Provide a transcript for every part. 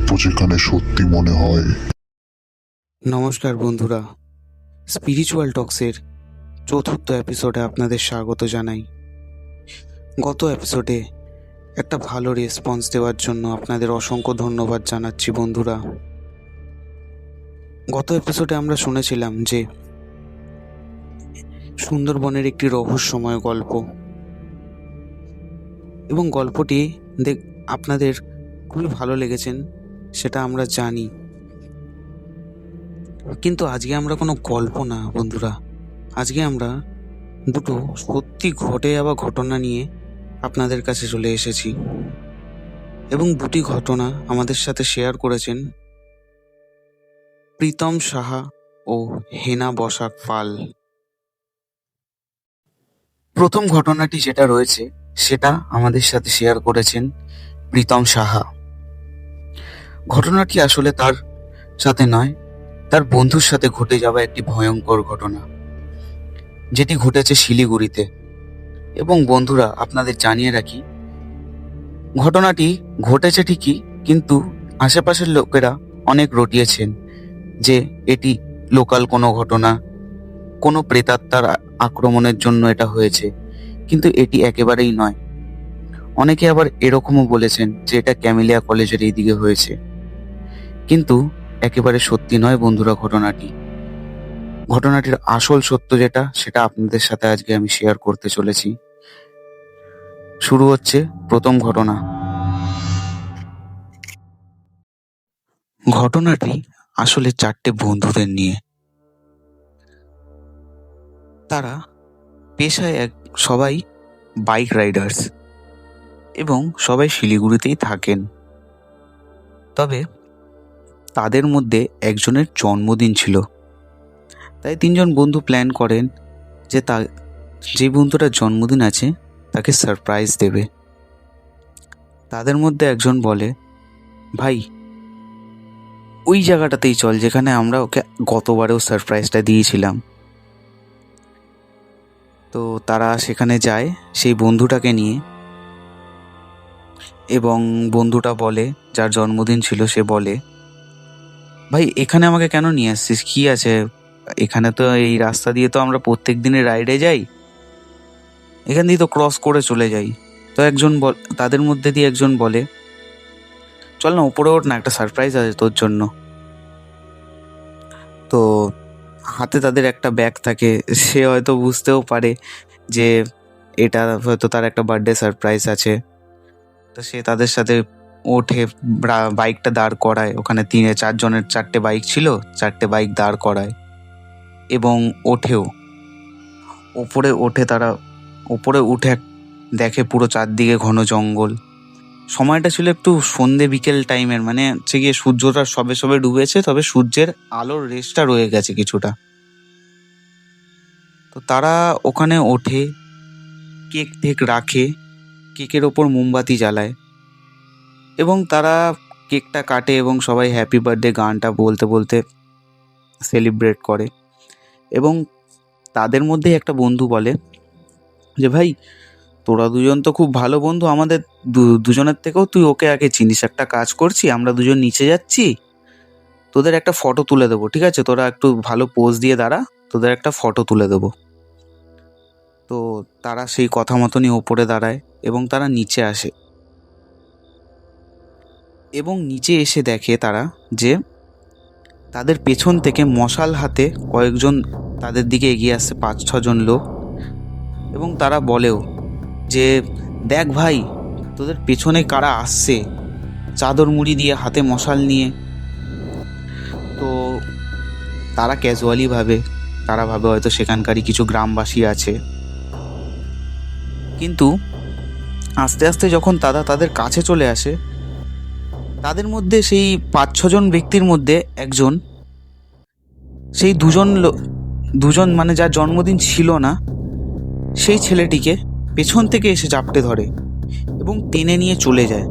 গল্প যেখানে সত্যি মনে হয়। নমস্কার বন্ধুরা, স্পিরিচুয়াল টক্সের চতুর্থ এপিসোডে আপনাদের স্বাগত জানাই। গত এপিসোডে একটা ভালো রেসপন্স দেওয়ার জন্য আপনাদের অসংখ্য ধন্যবাদ জানাচ্ছি বন্ধুরা। গত এপিসোডে আমরা শুনেছিলাম যে সুন্দরবনের একটি রহস্যময় গল্প, এবং গল্পটি আপনাদের খুবই ভালো লেগেছেন সেটা আমরা জানি। কিন্তু আজকে আমরা কোনো গল্প না বন্ধুরা, আজকে আমরা দুটো সত্যি ঘটে যাওয়া ঘটনা নিয়ে আপনাদের কাছে চলে এসেছি, এবং দুটি ঘটনা আমাদের সাথে শেয়ার করেছেন প্রীতম সাহা ও হেনা বসাক পাল। প্রথম ঘটনাটি যেটা রয়েছে সেটা আমাদের সাথে শেয়ার করেছেন প্রীতম সাহা। ঘটনাটি আসলে তার সাথে নয়, তার বন্ধুর সাথে ঘটে যাওয়া একটি ভয়ঙ্কর ঘটনা, যেটি ঘটেছে শিলিগুড়িতে। এবং বন্ধুরা, আপনাদের জানিয়ে রাখি, ঘটনাটি ঘটেছে ঠিকই, কিন্তু আশেপাশের লোকেরা অনেক রটিয়েছেন যে এটি লোকাল কোনো ঘটনা, কোনো প্রেতাত্মার আক্রমণের জন্য এটা হয়েছে, কিন্তু এটি একেবারেই নয়। অনেকে আবার এরকমও বলেছেন যে এটা ক্যামেলিয়া কলেজের এই দিকে হয়েছে, কিন্তু একেবারে সত্যি নয় বন্ধুরা। ঘটনাটির আসল সত্য যেটা, সেটা আপনাদের সাথে আজকে আমি শেয়ার করতে চলেছি। শুরু হচ্ছে প্রথম ঘটনা। ঘটনাটি আসলে চারটে বন্ধুদের নিয়ে। তারা পেশায় সবাই বাইক রাইডার্স, এবং সবাই শিলিগুড়িতেই থাকেন। তবে তাদের মধ্যে একজনের জন্মদিন ছিল, তাই তিনজন বন্ধু প্ল্যান করেন যে যে বন্ধুটার জন্মদিন আছে তাকে সারপ্রাইজ দেবে। তাদের মধ্যে একজন বলে, ভাই ওই জায়গাটাতেই চল যেখানে আমরা ওকে গতবারেও সারপ্রাইজটা দিয়েছিলাম। তো তারা সেখানে যায় সেই বন্ধুটাকে নিয়ে, এবং বন্ধুটা বলে, যার জন্মদিন ছিল, সে বলে, ভাই এখানে আমাকে কেন নিয়ে আসছিস, কি আছে এখানে? তো এই রাস্তা দিয়ে তো আমরা প্রত্যেক দিনের রাইডে যাই, এখান দিয়ে তো ক্রস করে চলে যাই। তো তাদের মধ্যে দিয়ে একজন বলে, চল না উপরে ওঠ না, একটা সারপ্রাইজ আছে তোর জন্য। তো হাতে তাদের একটা ব্যাগ থাকে, সে হয়তো বুঝতেও পারে যে এটা হয়তো তার একটা বার্থডে সারপ্রাইজ আছে। তো সে তাদের সাথে ওঠে, বাইকটা দাঁড় করায়। ওখানে চারজনের চারটে বাইক ছিল, চারটে বাইক দাঁড় করায় এবং ওঠেও। উপরে উঠে দেখে পুরো চারদিকে ঘন জঙ্গল। সময়টা ছিল একটু সন্ধে বিকেল টাইমের, মানে হচ্ছে গিয়ে সূর্যটা সবে সবে ডুবেছে, তবে সূর্যের আলোর রেশটা রয়ে গেছে কিছুটা। তো তারা ওখানে ওঠে, কেক টেক রাখে, কেকের ওপর মোমবাতি জ্বালায়, এবং তারা কেকটা কাটে এবং সবাই হ্যাপি বার্থডে গানটা বলতে বলতে সেলিব্রেট করে। এবং তাদের মধ্যে একটা বন্ধু বলে যে, ভাই তোরা দুজন তো খুব ভালো বন্ধু, আমাদের দুজনের থেকেও তুই ওকে আগে চিনিস। একটা কাজ করছি, আমরা দুজন নিচে যাচ্ছি, তোদের একটা ফটো তুলে দেবো, ঠিক আছে? তোরা একটু ভালো পোজ দিয়ে দাঁড়া, তোদের একটা ফটো তুলে দেবো। তো তারা সেই কথা মতনই ওপরে দাঁড়ায় এবং তারা নিচে আসে, এবং নিচে এসে দেখে তারা যে তাদের পেছন থেকে মশাল হাতে কয়েকজন তাদের দিকে এগিয়ে আসছে, 5-6 জন লোক। এবং তারা বলেও যে, দেখ ভাই তোদের পেছনে কারা আসছে, চাদর মুড়ি দিয়ে, হাতে মশাল নিয়ে। তো তারা ক্যাজুয়ালি ভাবে হয়তো সেখানকারই কিছু গ্রামবাসী আছে। কিন্তু আস্তে আস্তে যখন তাদের কাছে চলে আসে, তাদের মধ্যে সেই 5-6 জন ব্যক্তির মধ্যে একজন, সেই দুজন মানে যার জন্মদিন ছিল না, সেই ছেলেটিকে পেছন থেকে এসে জাপটে ধরে এবং টেনে নিয়ে চলে যায়।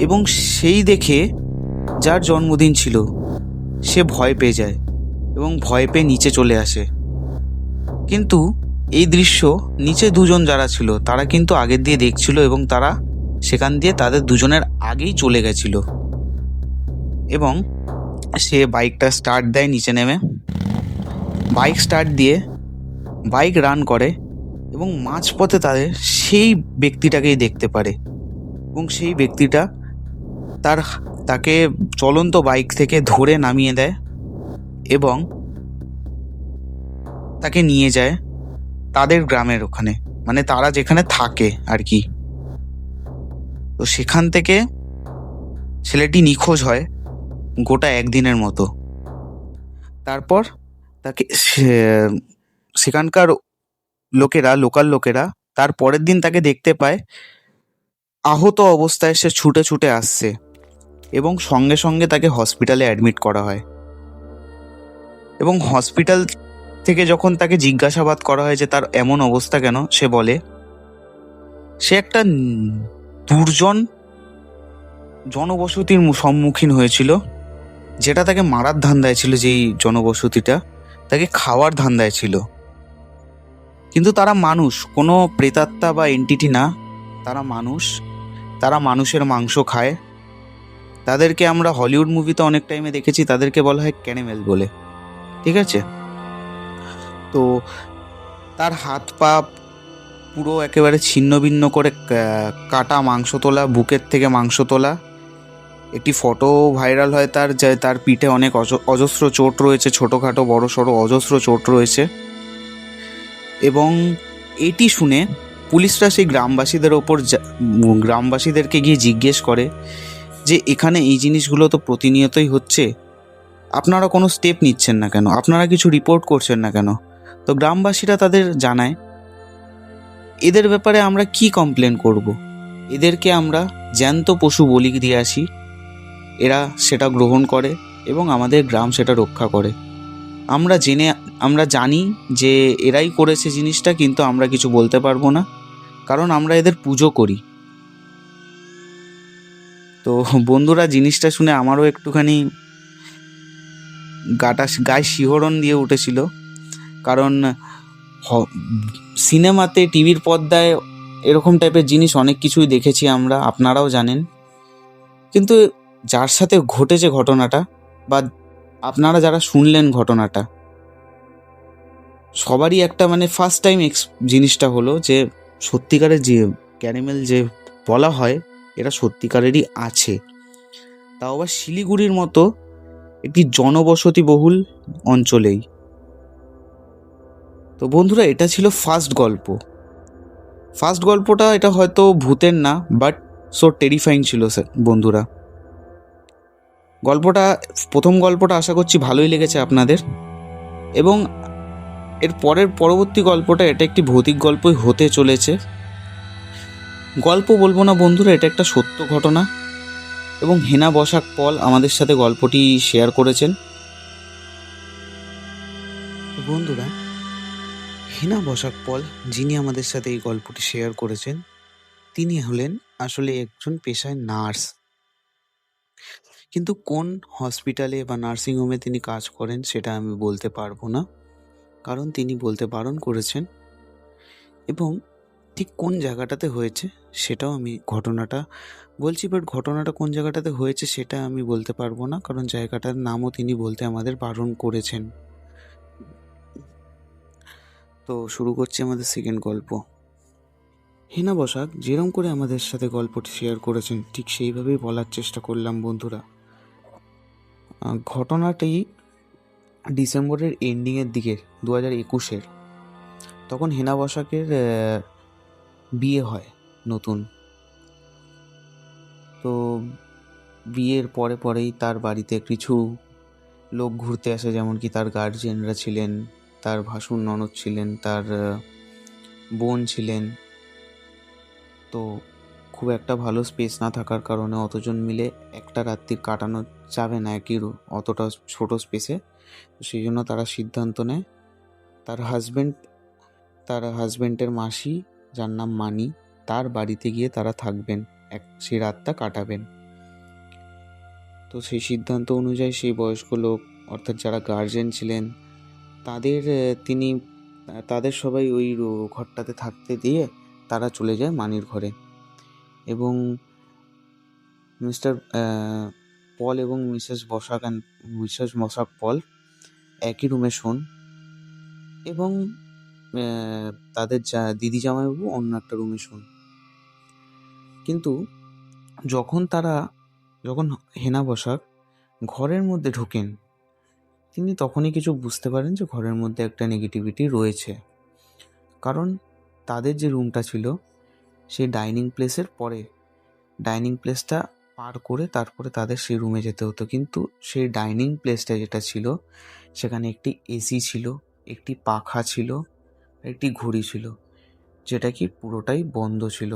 এবং সেই দেখে যার জন্মদিন ছিল সে ভয় পেয়ে যায় এবং ভয় পেয়ে নিচে চলে আসে। কিন্তু এই দৃশ্য নিচে দুজন যারা ছিল তারা কিন্তু আগের দিয়ে দেখছিল, এবং তারা সেখান দিয়ে তাদের দুজনের আগেই চলে গেছিল। এবং সে বাইকটা স্টার্ট দেয় নিচে নেমে, বাইক স্টার্ট দিয়ে বাইক রান করে এবং মাঝপথে তাদের সেই ব্যক্তিটাকেই দেখতে পারে। এবং সেই ব্যক্তিটা তাকে চলন্ত বাইক থেকে ধরে নামিয়ে দেয় এবং তাকে নিয়ে যায় তাদের গ্রামের ওখানে, মানে তারা যেখানে থাকে আর কি। তো সেখান থেকে ছেলেটি নিখোঁজ হয় গোটা একদিনের মতো। তারপর তাকে সেখানকার লোকাল লোকেরা তার পরের দিন তাকে দেখতে পায় আহত অবস্থায়। সে ছুটে ছুটে আসছে এবং সঙ্গে সঙ্গে তাকে হসপিটালে অ্যাডমিট করা হয়। এবং হসপিটাল থেকে যখন তাকে জিজ্ঞাসাবাদ করা হয় যে তার এমন অবস্থা কেন, সে বলে সে একটা দুর্জন জনবসতির সম্মুখীন হয়েছিল, যেটা তাকে মারার ধান্দায় ছিল। যেই জনবসতিটা তাকে খাওয়ার ধান্দায় ছিল, কিন্তু তারা মানুষ, কোনো প্রেতাত্মা বা এন্টিটি না। তারা মানুষ, তারা মানুষের মাংস খায়। তাদেরকে আমরা হলিউড মুভিতে অনেক টাইমে দেখেছি, তাদেরকে বলা হয় ক্যানিমেল বলে, ঠিক আছে? তো তার হাত পা পুরো একেবারে ছিন্ন ভিন্ন করে কাটা, মাংস তোলা, বুকের থেকে মাংস তোলা। একটি ফটো ভাইরাল হয় তার পিঠে অনেক অজস্র চোট রয়েছে, ছোটোখাটো বড় সড়ো অজস্র চোট রয়েছে। এবং এটি শুনে পুলিশরা সেই গ্রামবাসীদেরকে গিয়ে জিজ্ঞেস করে যে এখানে এই জিনিসগুলো তো প্রতিনিয়তই হচ্ছে, আপনারা কোনো স্টেপ নিচ্ছেন না কেন, আপনারা কিছু রিপোর্ট করছেন না কেন? তো গ্রামবাসীরা তাদের জানায় এদের ব্যাপারে আমরা কি কমপ্লেন করব, এদেরকে আমরা জ্যান্ত পশু বলি দিয়ে আসি, এরা সেটা গ্রহণ করে এবং আমাদের গ্রাম সেটা রক্ষা করে। আমরা জানি যে এরাই করেছে জিনিসটা, কিন্তু আমরা কিছু বলতে পারবো না, কারণ আমরা এদের পুজো করি। তো বন্ধুরা, জিনিসটা শুনে আমারও একটুখানি গায়ে শিহরণ দিয়ে উঠেছিল, কারণ সিনেমাতে, টিভির পর্দায় এরকম টাইপের জিনিস অনেক কিছুই দেখেছি আমরা, আপনারাও জানেন। কিন্তু যার সাথে ঘটেছে ঘটনাটা, বা আপনারা যারা শুনলেন ঘটনাটা, সবারই একটা মানে ফার্স্ট টাইম জিনিসটা হলো যে সত্যিকারের যে ক্যানিমেল যে বলা হয়, এরা সত্যিকারেরই আছে, তাও আবার শিলিগুড়ির মতো একটি জনবসতি বহুল অঞ্চলেই। তো বন্ধুরা, এটা ছিল ফার্স্ট গল্পটা। এটা হয়তো ভূতের না, বাট সো টেরিফাইং ছিল বন্ধুরা। প্রথম গল্পটা আশা করছি ভালোই লেগেছে আপনাদের। এবং এর পরবর্তী গল্পটা, এটা একটি ভৌতিক গল্পই হতে চলেছে। গল্প বলবো না বন্ধুরা, এটা একটা সত্য ঘটনা। এবং হেনা বসাক পল আমাদের সাথে গল্পটি শেয়ার করেছেন। বন্ধুরা, হেনা বসাক পল যিনি আমাদের সাথে এই গল্পটি শেয়ার করেছেন, তিনি হলেন আসলে একজন পেশায় নার্স। কিন্তু কোন হসপিটালে বা নার্সিংহোমে তিনি কাজ করেন সেটা আমি বলতে পারবো না, কারণ তিনি বলতে বারণ করেছেন। এবং ঠিক কোন জায়গাটাতে হয়েছে সেটাও আমি ঘটনাটা বলছি, বাট ঘটনাটা কোন জায়গাটাতে হয়েছে সেটা আমি বলতে পারবো না, কারণ জায়গাটার নামও তিনি বলতে আমাদের বারণ করেছেন। তো শুরু করছি আমাদের সেকেন্ড গল্প। হেনা বসাক যেরকম করে আমাদের সাথে গল্পটি শেয়ার করেছেন, ঠিক সেইভাবেই বলার চেষ্টা করলাম বন্ধুরা। ঘটনাটি ডিসেম্বরের এন্ডিংয়ের দিকে, 2021-এর। তখন হেনা বসাকের বিয়ে হয় নতুন। তো বিয়ের পরেই তার বাড়িতে কিছু লোক ঘুরতে আসে, যেমন কি তার গার্জিয়ানরা ছিলেন, তার ভাসুর ননদ ছিলেন, তার বোন ছিলেন। তো খুব একটা ভালো স্পেস না থাকার কারণে অতজন মিলে একটা রাত্রি কাটানো যাবে না অতটা ছোট স্পেসে। তো সেই জন্য তারা সিদ্ধান্ত নেয় তার হাজব্যান্ডের মাসি, যার নাম মানি, তার বাড়িতে গিয়ে তারা থাকবেন, সেই রাতটা কাটাবেন। তো সেই সিদ্ধান্ত অনুযায়ী সেই বয়স্ক লোক, অর্থাৎ যারা গার্জেন ছিলেন, তাদের সবাই ওই ঘরটাতে থাকতে দিয়ে তারা চলে যায় মানির ঘরে। এবং মিস্টার পল এবং মিসেস বসাক পল একই রুমে শোন এবং তাদের দিদি জামাইবাবু অন্য একটা রুমে শোন। কিন্তু যখন হেনা বসাক ঘরের মধ্যে ঢোকেন, তিনি তখনই কিছু বুঝতে পারেন যে ঘরের মধ্যে একটা নেগেটিভিটি রয়েছে। কারণ তাদের যে রুমটা ছিল সেই ডাইনিং প্লেসটা পার করে তারপরে তাদের সেই রুমে যেতে হতো। কিন্তু সেই ডাইনিং প্লেসটা যেটা ছিল সেখানে একটি এসি ছিল, একটি পাখা ছিল, একটি ঘড়ি ছিল, যেটা কি পুরোটাই বন্ধ ছিল।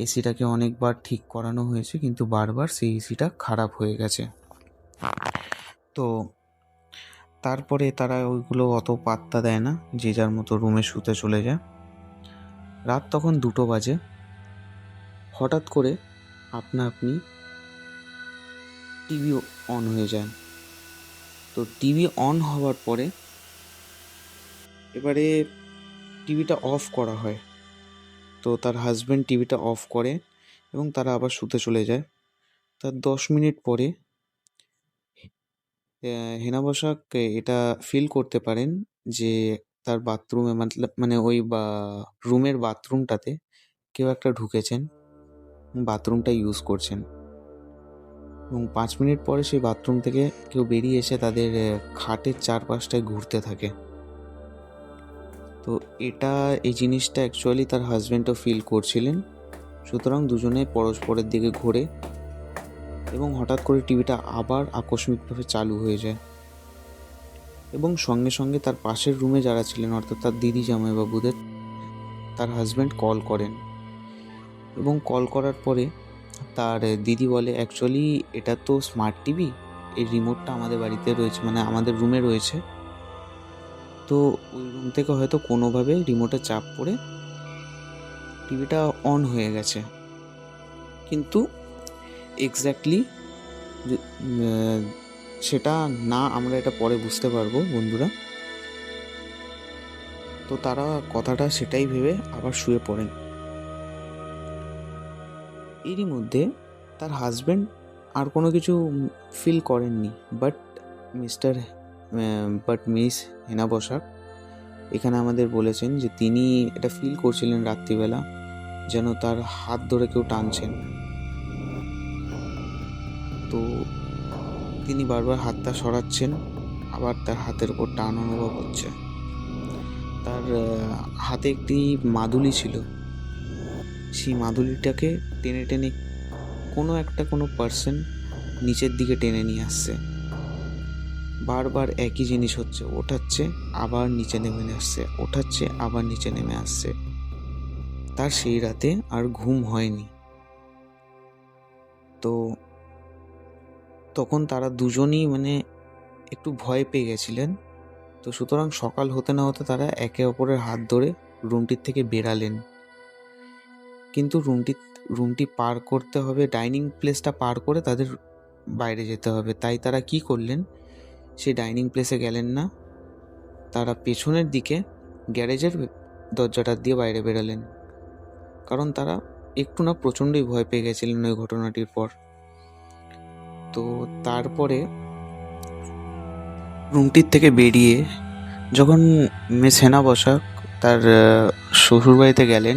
এসিটাকে অনেকবার ঠিক করানো হয়েছে কিন্তু বারবার সেই এসিটা খারাপ হয়ে গেছে। তো তারপরে তারা ওইগুলো অত পাত্তা দেয় না, যে যার মতো রুমে শুতে চলে যায়। রাত তখন 2টো বাজে। হঠাৎ করে আপনি টিভি অন হয়ে যায়। তো টিভি অন হওয়ার পরে এবারে টিভিটা অফ করা হয়। তো তার হাজব্যান্ড টিভিটা অফ করে এবং তারা আবার শুতে চলে যায়। তার 10 মিনিট পরে হেনা বসাক এটা ফিল করতে পারেন যে তার বাথরুমে মানে ওই রুমের বাথরুমটাতে কেউ একটা ঢুকেছেন, বাথরুমটা ইউজ করছেন। এবং 5 মিনিট পরে সেই বাথরুম থেকে কেউ বেরিয়ে এসে তাদের খাটের চারপাশটায় ঘুরতে থাকে। তো এই জিনিসটা অ্যাকচুয়ালি তার হাজব্যান্ডও ফিল করছিলেন। সুতরাং দুজনে পরস্পরের দিকে ঘোরে এবং হঠাৎ করে টিভিটা আবার আকস্মিকভাবে চালু হয়ে যায় এবং সঙ্গে সঙ্গে তার পাশের রুমে যারা ছিলেন, অর্থাৎ তার দিদি জামাইবাবুদের, তার হাজব্যান্ড কল করেন এবং কল করার পরে তার দিদি বলে, অ্যাকচুয়ালি এটা তো স্মার্ট টিভি, এই রিমোটটা আমাদের বাড়িতে রয়েছে, মানে আমাদের রুমে রয়েছে। তো ওই রুম থেকে হয়তো কোনোভাবে রিমোটে চাপ পড়ে টিভিটা অন হয়ে গেছে। কিন্তু এক্স্যাক্টলি সেটা না, আমরা এটা পরে বুঝতে পারবো বন্ধুরা। তো তারা কথাটা সেটাই ভেবে আবার শুয়ে পড়েন। এরই মধ্যে তার হাজব্যান্ড আর কোনো কিছু ফিল করেননি, বাট মিস হেনা বসাক এখানে আমাদের বলেছেন যে তিনি এটা ফিল করছিলেন রাত্রিবেলা, যেন তার হাত ধরে কেউ টানছেন। তো তিনি বারবার হাতটা সরাচ্ছেন, আবার তার হাতের ওপর টান অনুভব হচ্ছে। তার হাতে একটি মাদুলি ছিল, সেই মাদুলিটাকে টেনে টেনে কোনো পার্সন নিচের দিকে টেনে নিয়ে আসছে। বারবার একই জিনিস হচ্ছে, ওঠাচ্ছে আবার নিচে নেমে আসছে, ওঠাচ্ছে আবার নিচে নেমে আসছে। তার সেই রাতে আর ঘুম হয়নি। তো তখন তারা দুজনই একটু ভয় পেয়ে গেছিলেন। তো সুতরাং সকাল হতে না হতে তারা একে অপরের হাত ধরে রুমটির থেকে বেরালেন। কিন্তু রুমটি পার করতে হবে, ডাইনিং প্লেসটা পার করে তাদের বাইরে যেতে হবে। তাই তারা কি করলেন, সেই ডাইনিং প্লেসে গেলেন না, তারা পেছনের দিকে গ্যারেজের দরজাটা দিয়ে বাইরে বেরালেন। কারণ তারা একটু না প্রচণ্ডই ভয় পেয়ে গেছিলেন ওই ঘটনাটির পর। তো তারপরে রুমটির থেকে বেরিয়ে যখন মিস হেনা বসাক তার শ্বশুরবাড়িতে গেলেন,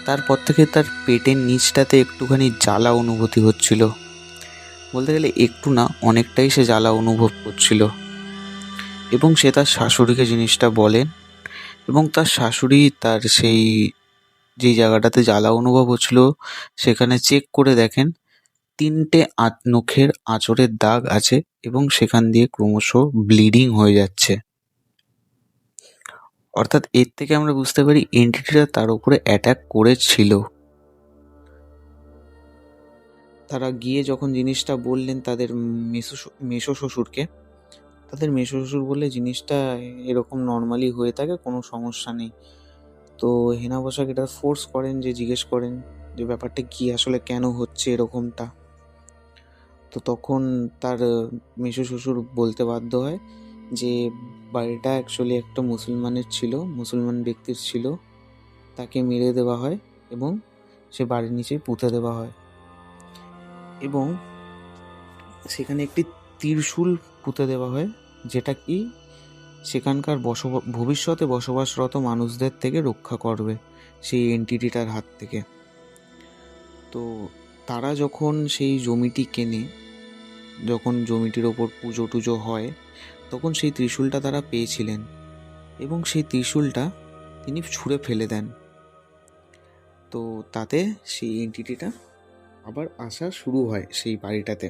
তারপর থেকে তার পেটের নিচটাতে একটুখানি জ্বালা অনুভূতি হচ্ছিল। বলতে গেলে একটু না, অনেকটাই সে জ্বালা অনুভব করছিল এবং সে তার শাশুড়িকে জিনিসটা বলেন এবং তার শাশুড়ি তার সেই যেই জায়গাটাতে জ্বালা অনুভব হচ্ছিল সেখানে চেক করে দেখেন 3টে নখের আঁচড়ের দাগ আছে এবং সেখান দিয়ে ক্রমশ ব্লিডিং হয়ে যাচ্ছে। অর্থাৎ এর থেকে আমরা বুঝতে পারি এন্টিটিটা তার উপরে অ্যাটাক করেছিল। তারা গিয়ে যখন জিনিসটা বললেন তাদের মেসো শ্বশুরকে, তাদের মেসো শ্বশুর বললে জিনিসটা এরকম নর্মালি হয়ে থাকে, কোনো সমস্যা নেই। তো হেনা বসাক এটা ফোর্স করেন, যে জিজ্ঞেস করেন যে ব্যাপারটা কি, আসলে কেন হচ্ছে এরকমটা। তো তখন তার মেসো শ্বশুর বলতে বাধ্য হয় যে বাড়িটা অ্যাকচুয়ালি একটা মুসলমান ব্যক্তির ছিল, তাকে মেরে দেওয়া হয় এবং সে বাড়ির নিচেই পুঁতে দেওয়া হয় এবং সেখানে একটি ত্রিশূল পুঁতে দেওয়া হয়, যেটা কি সেখানকার ভবিষ্যতে বসবাসরত মানুষদের থেকে রক্ষা করবে সেই এন্টিটিটার হাত থেকে। তো তারা যখন সেই জমিটি কেনে, যখন জমিটির ওপর পুজো টুজো হয়, তখন সেই ত্রিশূলটা তারা পেয়েছিলেন এবং সেই ত্রিশূলটা তিনি ছুঁড়ে ফেলে দেন। তো তাতে সেই এন্টিটিটা আবার আসা শুরু হয় সেই বাড়িটাতে।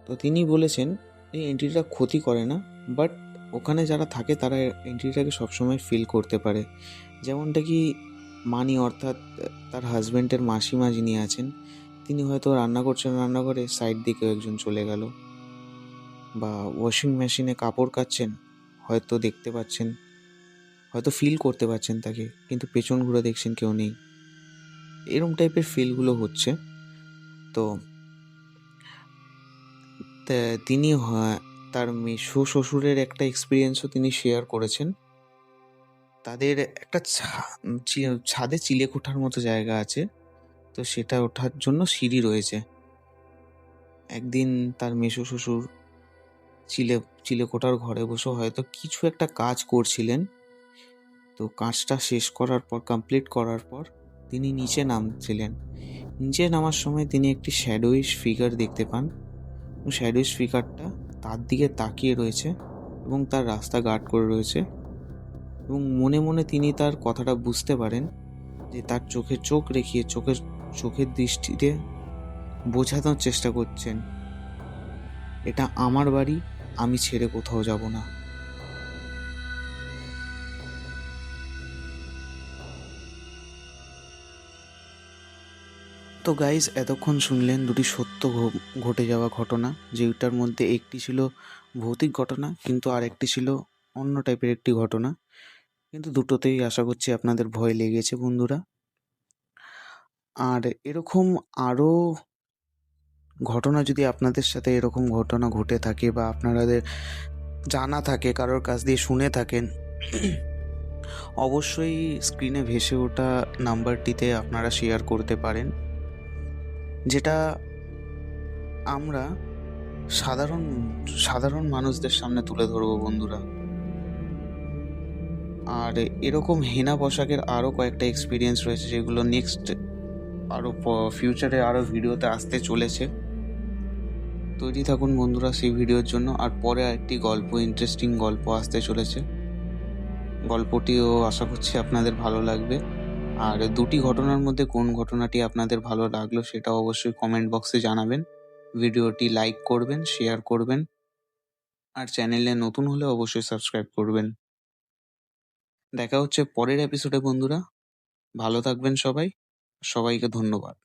তো তিনি বলেছেন এই এন্টিটিটা ক্ষতি করে না, বাট ওখানে যারা থাকে তারা এন্টিটিটাকে সবসময় ফিল করতে পারে। যেমনটা কি মানি, অর্থাৎ তার হাজব্যান্ডের মাসিমা যিনি আছেন, তিনি হয়তো রান্না করছেন, রান্নাঘরে সাইড দিকেও একজন চলে গেল, বা ওয়াশিং মেশিনে কাপড় কাচ্ছেন, হয়তো দেখতে পাচ্ছেন, হয়তো ফিল করতে পারছেন তাকে, কিন্তু পেছন ঘুরে দেখছেন কেউ নেই। এরম টাইপের ফিলগুলো হচ্ছে। তো তিনি তার মেসো শ্বশুরের একটা এক্সপিরিয়েন্সও তিনি শেয়ার করেছেন। তাদের একটা ছাদে চিলেকোঠার মতো জায়গা আছে, তো সেটা ওঠার জন্য সিঁড়ি রয়েছে। একদিন তার মেসো শ্বশুর চিলেকোঠার ঘরে বসে হয়তো কিছু একটা কাজ করছিলেন। তো কাজটা শেষ করার পর, কমপ্লিট করার পর তিনি নিচে নামছিলেন। নিচে নামার সময় তিনি একটি শ্যাডোইশ ফিগার দেখতে পান। শ্যাডোইশ ফিগারটা তার দিকে তাকিয়ে রয়েছে এবং তার রাস্তা গার্ড করে রয়েছে, এবং মনে মনে তিনি তার কথাটা বুঝতে পারেন যে তার চোখে চোখ রেখে চোখের দৃষ্টিতে বোঝানোর চেষ্টা করছেন, এটা আমার বাড়ি, আমি ছেড়ে কোথাও যাব না। তো গাইজ, এতক্ষণ শুনলেন দুটি সত্য ঘটে যাওয়া ঘটনা, যেটার মধ্যে একটি ছিল ভৌতিক ঘটনা, কিন্তু আর একটি ছিল অন্য টাইপের একটি ঘটনা। কিন্তু দুটোতেই আশা করছি আপনাদের ভয় লেগেছে বন্ধুরা। আর এরকম আরও ঘটনা যদি আপনাদের সাথে এরকম ঘটনা ঘটে থাকে, বা আপনাদের জানা থাকে, কারোর কাছ দিয়ে শুনে থাকেন, অবশ্যই স্ক্রিনে ভেসে ওঠা নাম্বারটিতে আপনারা শেয়ার করতে পারেন, যেটা আমরা সাধারণ মানুষদের সামনে তুলে ধরবো বন্ধুরা। আর এরকম হেনা পোশাকের আরও কয়েকটা এক্সপিরিয়েন্স রয়েছে, যেগুলো নেক্সট আরও ফিউচারে আরও ভিডিওতে আসতে চলেছে। তৈরি থাকুন বন্ধুরা সেই ভিডিওর জন্য। আর পরে আরেকটি ইন্টারেস্টিং গল্প আসতে চলেছে। গল্পটিও আশা করছি আপনাদের ভালো লাগবে। আর দুটি ঘটনার মধ্যে কোন ঘটনাটি আপনাদের ভালো লাগলো সেটা অবশ্যই কমেন্ট বক্সে জানাবেন। ভিডিওটি লাইক করবেন, শেয়ার করবেন, আর চ্যানেলে নতুন হলে অবশ্যই সাবস্ক্রাইব করবেন। দেখা হচ্ছে পরের এপিসোডে বন্ধুরা। ভালো থাকবেন সবাই। সবাইকে ধন্যবাদ।